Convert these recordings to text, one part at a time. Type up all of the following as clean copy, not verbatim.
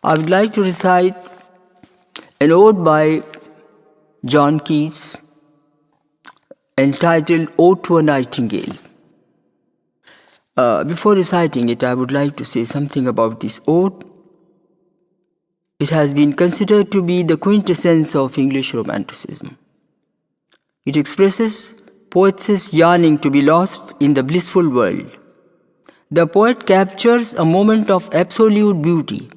I would like to recite an ode by John Keats entitled Ode to a Nightingale. Before reciting it, I would like to say something about this ode. It has been considered to be the quintessence of English Romanticism. It expresses poets' yearning to be lost in the blissful world. The poet captures a moment of absolute beauty.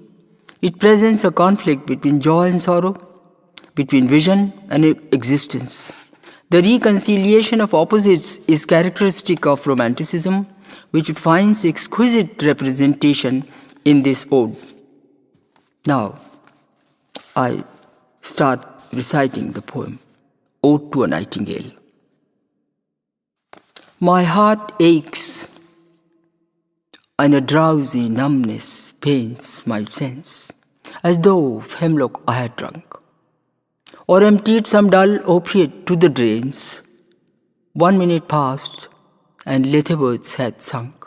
It presents a conflict between joy and sorrow, between vision and existence. The reconciliation of opposites is characteristic of Romanticism, which finds exquisite representation in this ode. Now, I start reciting the poem, Ode to a Nightingale. My heart aches, and a drowsy numbness pains my sense, as though of hemlock I had drunk, or emptied some dull opiate to the drains. 1 minute passed, and letterwords had sunk.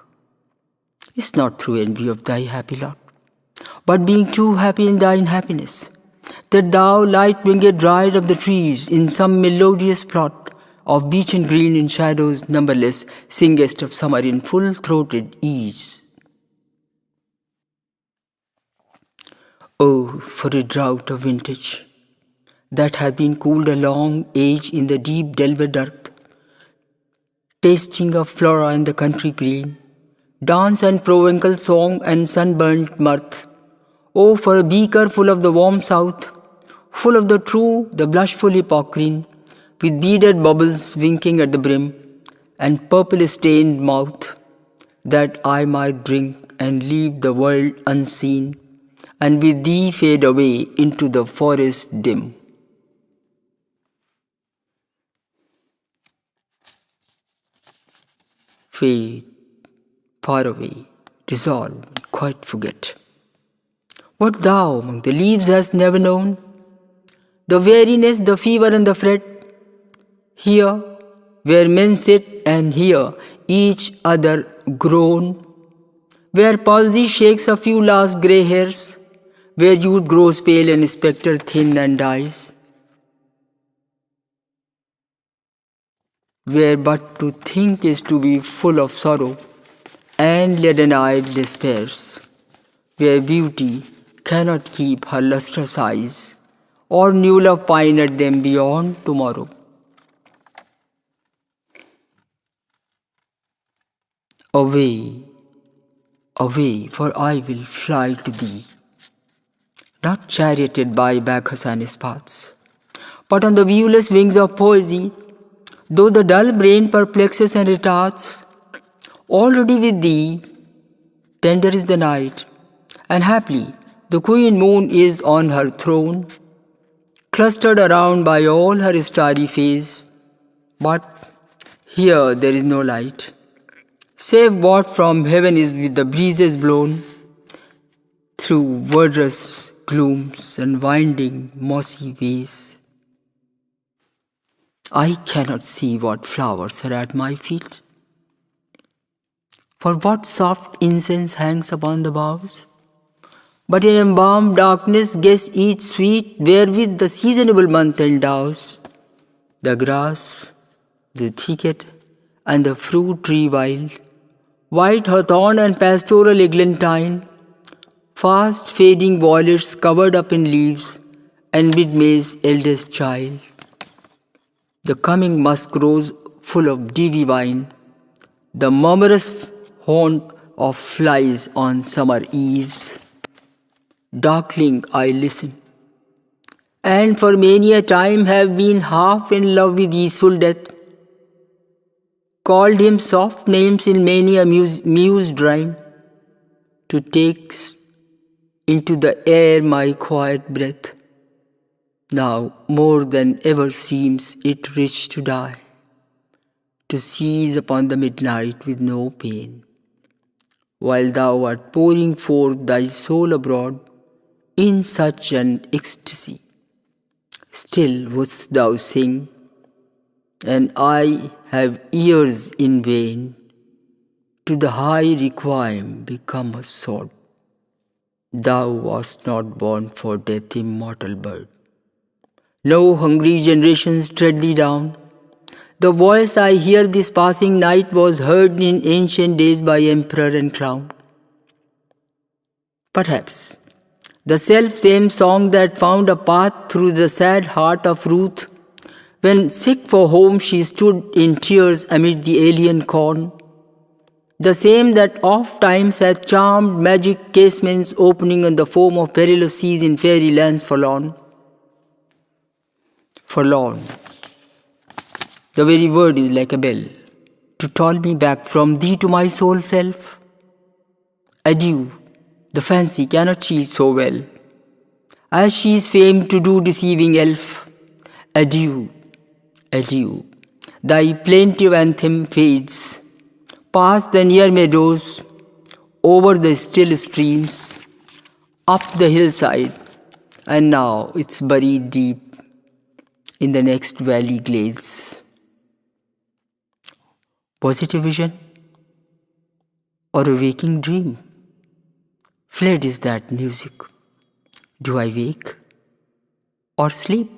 It's not through envy of thy happy lot, but being too happy in thine happiness, that thou, light-winged ride of the trees, in some melodious plot of beech and green in shadows numberless, singest of summer in full-throated ease. Oh, for a drought of vintage that hath been cooled a long age in the deep delved earth, tasting of flora in the country green, dance and provincial song and sunburnt mirth. Oh, for a beaker full of the warm south, full of the true, the blushful hippocrene, with beaded bubbles winking at the brim, and purple-stained mouth, that I might drink and leave the world unseen, and with thee fade away into the forest dim. Fade, far away, dissolve, quite forget. What thou among the leaves hast never known, the weariness, the fever and the fret, here where men sit and hear each other groan, where palsy shakes a few last grey hairs, where youth grows pale and spectre thin and dies, where but to think is to be full of sorrow and leaden-eyed despairs, where beauty cannot keep her lustrous eyes, or new love pine at them beyond tomorrow. Away, away, for I will fly to thee, not charioted by Bacchus and his paths, but on the viewless wings of poesy, though the dull brain perplexes and retards. Already with thee, tender is the night, and happily the queen moon is on her throne, clustered around by all her starry face. But here there is no light, save what from heaven is with the breezes blown, through wondrous glooms and winding mossy ways. I cannot see what flowers are at my feet, for what soft incense hangs upon the boughs, but in embalmed darkness guess each sweet wherewith the seasonable month endows. The grass, the thicket, and the fruit tree wild, white hawthorn and pastoral eglantine, fast fading violets covered up in leaves, and mid-May's eldest child. The coming musk rose full of dewy wine, the murmurous haunt of flies on summer eves. Darkling I listen, and for many a time have been half in love with easeful death, called him soft names in many a mused rhyme, to take into the air my quiet breath. Now more than ever seems it rich to die, to seize upon the midnight with no pain, while thou art pouring forth thy soul abroad in such an ecstasy. Still wouldst thou sing, and I have ears in vain, to the high requiem become a sod, Thou wast not born for death, immortal bird. No hungry generations tread thee down. The voice I hear this passing night was heard in ancient days by emperor and clown. Perhaps the self-same song that found a path through the sad heart of Ruth, when sick for home she stood in tears amid the alien corn. The same that oft times hath charmed magic casements opening on the foam of perilous seas in fairy lands forlorn. Forlorn. The very word is like a bell to toll me back from thee to my soul self. Adieu, the fancy cannot cheat so well as she is famed to do, deceiving elf. Adieu, adieu, thy plaintive anthem fades past the near meadows, over the still streams, up the hillside, and now it's buried deep in the next valley glades. Was it a vision or a waking dream? Fled is that music. Do I wake or sleep?